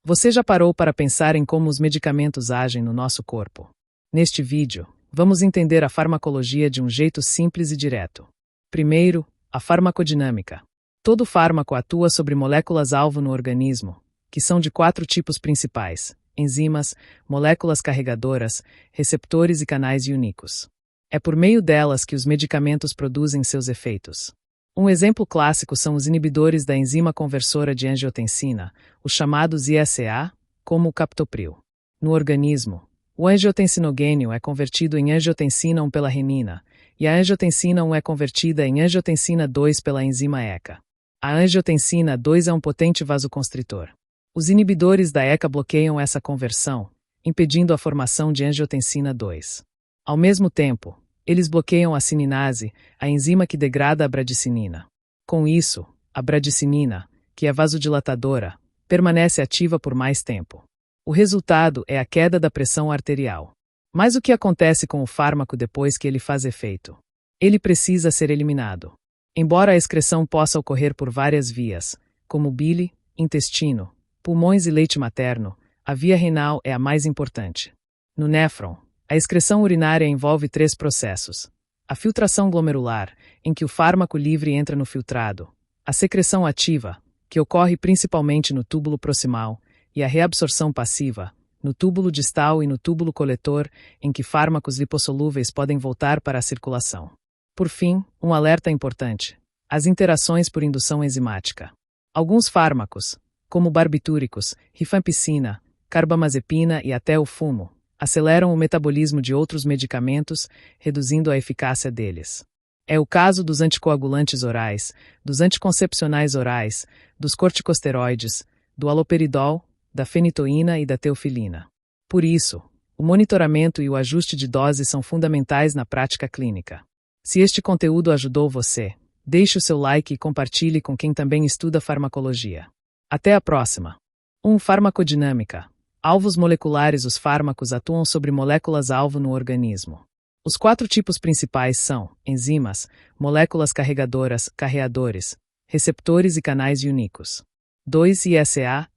Você já parou para pensar em como os medicamentos agem no nosso corpo? Neste vídeo, vamos entender a farmacologia de um jeito simples e direto. Primeiro, a farmacodinâmica. Todo fármaco atua sobre moléculas-alvo no organismo, que são de 4 tipos principais: enzimas, moléculas carregadoras, receptores e canais iônicos. É por meio delas que os medicamentos produzem seus efeitos. Um exemplo clássico são os inibidores da enzima conversora de angiotensina, os chamados ISA, como o captopril. No organismo, o angiotensinogênio é convertido em angiotensina 1 pela renina, e a angiotensina 1 é convertida em angiotensina 2 pela enzima ECA. A angiotensina 2 é um potente vasoconstritor. Os inibidores da ECA bloqueiam essa conversão, impedindo a formação de angiotensina 2. Ao mesmo tempo, eles bloqueiam a cininase, a enzima que degrada a bradicinina. Com isso, a bradicinina, que é vasodilatadora, permanece ativa por mais tempo. O resultado é a queda da pressão arterial. Mas o que acontece com o fármaco depois que ele faz efeito? Ele precisa ser eliminado. Embora a excreção possa ocorrer por várias vias, como bile, intestino, pulmões e leite materno, a via renal é a mais importante. No néfron, a excreção urinária envolve 3 processos: a filtração glomerular, em que o fármaco livre entra no filtrado; a secreção ativa, que ocorre principalmente no túbulo proximal; e a reabsorção passiva, no túbulo distal e no túbulo coletor, em que fármacos lipossolúveis podem voltar para a circulação. Por fim, um alerta importante: as interações por indução enzimática. Alguns fármacos, como barbitúricos, rifampicina, carbamazepina e até o fumo, aceleram o metabolismo de outros medicamentos, reduzindo a eficácia deles. É o caso dos anticoagulantes orais, dos anticoncepcionais orais, dos corticosteroides, do haloperidol, da fenitoína e da teofilina. Por isso, o monitoramento e o ajuste de doses são fundamentais na prática clínica. Se este conteúdo ajudou você, deixe o seu like e compartilhe com quem também estuda farmacologia. Até a próxima! 1. Farmacodinâmica. Alvos moleculares. Os fármacos atuam sobre moléculas-alvo no organismo. Os 4 tipos principais são enzimas, moléculas carregadoras, carreadores, receptores e canais iônicos. 2. ISA,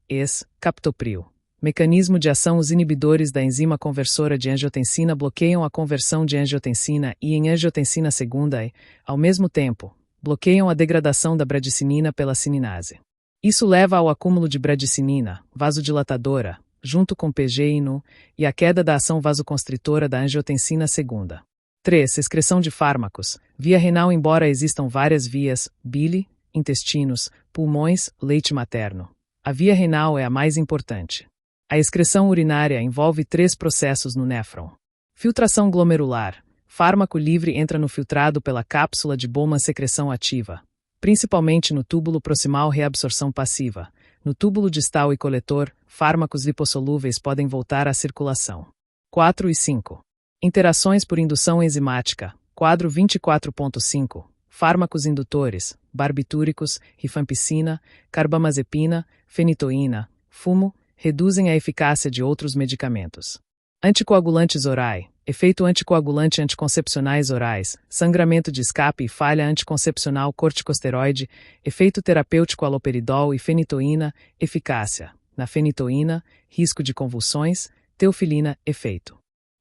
captopril. Mecanismo de ação. Os inibidores da enzima conversora de angiotensina bloqueiam a conversão de angiotensina I em angiotensina 2 e, ao mesmo tempo, bloqueiam a degradação da bradicinina pela cininase. Isso leva ao acúmulo de bradicinina, vasodilatadora, junto com PGI-NU, e a queda da ação vasoconstritora da angiotensina 2. 3. Excreção de fármacos. Via renal. Embora existam várias vias, bile, intestinos, pulmões, leite materno, a via renal é a mais importante. A excreção urinária envolve 3 processos no néfron. Filtração glomerular. Fármaco livre entra no filtrado pela cápsula de Bowman. Secreção ativa, principalmente no túbulo proximal. Reabsorção passiva. No túbulo distal e coletor, fármacos lipossolúveis podem voltar à circulação. 4 e 5. Interações por indução enzimática. Quadro 24.5. Fármacos indutores, barbitúricos, rifampicina, carbamazepina, fenitoína, fumo, reduzem a eficácia de outros medicamentos. Anticoagulantes orais. Efeito anticoagulante. Anticoncepcionais orais, sangramento de escape e falha anticoncepcional. Corticosteroide, efeito terapêutico. Haloperidol e fenitoína, eficácia na fenitoína, risco de convulsões. Teofilina, efeito.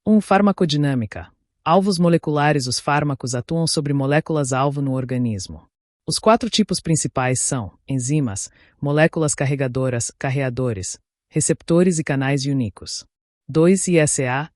1. Farmacodinâmica. Alvos moleculares. Os fármacos atuam sobre moléculas-alvo no organismo. Os 4 tipos principais são enzimas, moléculas carregadoras, carreadores, receptores e canais iônicos. 2. ISA,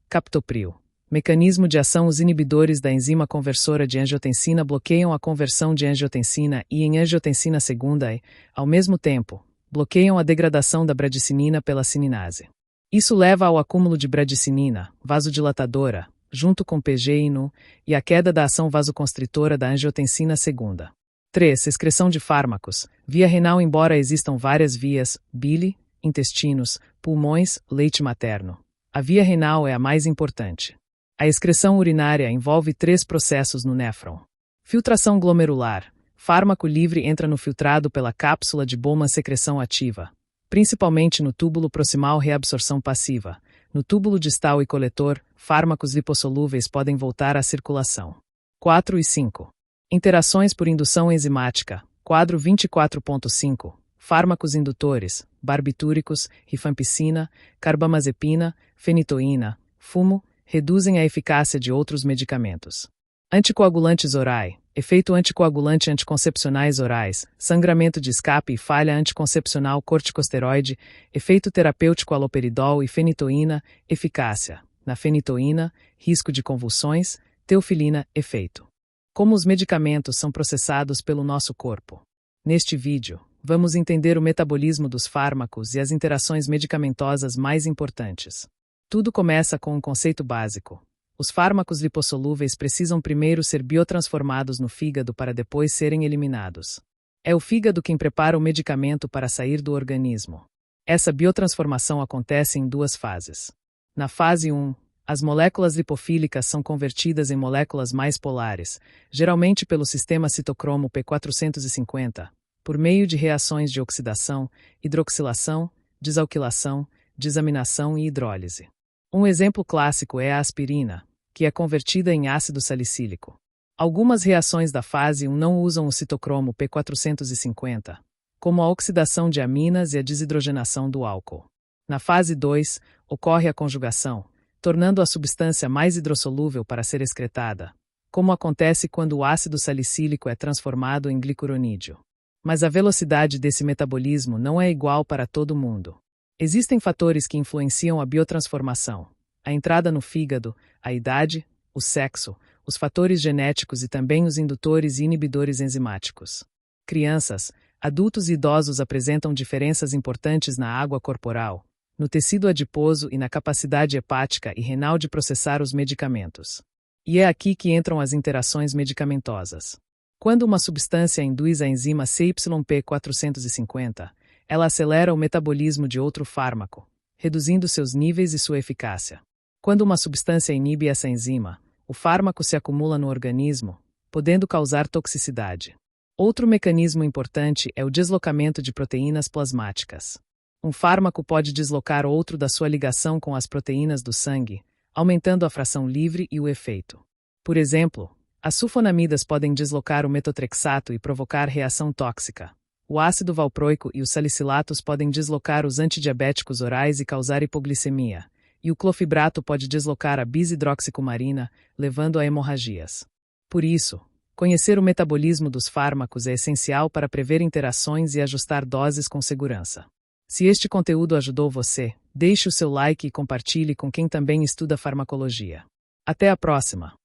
captopril. Mecanismo de ação. Os inibidores da enzima conversora de angiotensina bloqueiam a conversão de angiotensina I em angiotensina 2 e, ao mesmo tempo, bloqueiam a degradação da bradicinina pela cininase. Isso leva ao acúmulo de bradicinina, vasodilatadora, junto com PGI-NU, e a queda da ação vasoconstritora da angiotensina 2. 3. Excreção de fármacos. Via renal. Embora existam várias vias, bile, intestinos, pulmões, leite materno, a via renal é a mais importante. A excreção urinária envolve 3 processos no néfron. Filtração glomerular. Fármaco livre entra no filtrado pela cápsula de Bowman. Secreção ativa, principalmente no túbulo proximal. Reabsorção passiva. No túbulo distal e coletor, fármacos lipossolúveis podem voltar à circulação. 4 e 5. Interações por indução enzimática. Quadro 24.5. Fármacos indutores, barbitúricos, rifampicina, carbamazepina, fenitoína, fumo, reduzem a eficácia de outros medicamentos. Anticoagulantes orais, efeito anticoagulante anticoncepcionais orais, sangramento de escape e falha anticoncepcional corticosteroide, efeito terapêutico haloperidol e fenitoína, eficácia. Na fenitoína, risco de convulsões, teofilina, efeito. Como os medicamentos são processados pelo nosso corpo. Neste vídeo, vamos entender o metabolismo dos fármacos e as interações medicamentosas mais importantes. Tudo começa com um conceito básico. Os fármacos lipossolúveis precisam primeiro ser biotransformados no fígado para depois serem eliminados. É o fígado quem prepara o medicamento para sair do organismo. Essa biotransformação acontece em duas fases. Na fase 1, as moléculas lipofílicas são convertidas em moléculas mais polares, geralmente pelo sistema citocromo P450, por meio de reações de oxidação, hidroxilação, desalquilação, desaminação e hidrólise. Um exemplo clássico é a aspirina, que é convertida em ácido salicílico. Algumas reações da fase 1 não usam o citocromo P450, como a oxidação de aminas e a desidrogenação do álcool. Na fase 2, ocorre a conjugação, tornando a substância mais hidrossolúvel para ser excretada, como acontece quando o ácido salicílico é transformado em glicuronídeo. Mas a velocidade desse metabolismo não é igual para todo mundo. Existem fatores que influenciam a biotransformação: a entrada no fígado, a idade, o sexo, os fatores genéticos e também os indutores e inibidores enzimáticos. Crianças, adultos e idosos apresentam diferenças importantes na água corporal, no tecido adiposo e na capacidade hepática e renal de processar os medicamentos. E é aqui que entram as interações medicamentosas. Quando uma substância induz a enzima CYP450, ela acelera o metabolismo de outro fármaco, reduzindo seus níveis e sua eficácia. Quando uma substância inibe essa enzima, o fármaco se acumula no organismo, podendo causar toxicidade. Outro mecanismo importante é o deslocamento de proteínas plasmáticas. Um fármaco pode deslocar outro da sua ligação com as proteínas do sangue, aumentando a fração livre e o efeito. Por exemplo, as sulfonamidas podem deslocar o metotrexato e provocar reação tóxica. O ácido valproico e os salicilatos podem deslocar os antidiabéticos orais e causar hipoglicemia, e o clofibrato pode deslocar a bisidroxicumarina, levando a hemorragias. Por isso, conhecer o metabolismo dos fármacos é essencial para prever interações e ajustar doses com segurança. Se este conteúdo ajudou você, deixe o seu like e compartilhe com quem também estuda farmacologia. Até a próxima!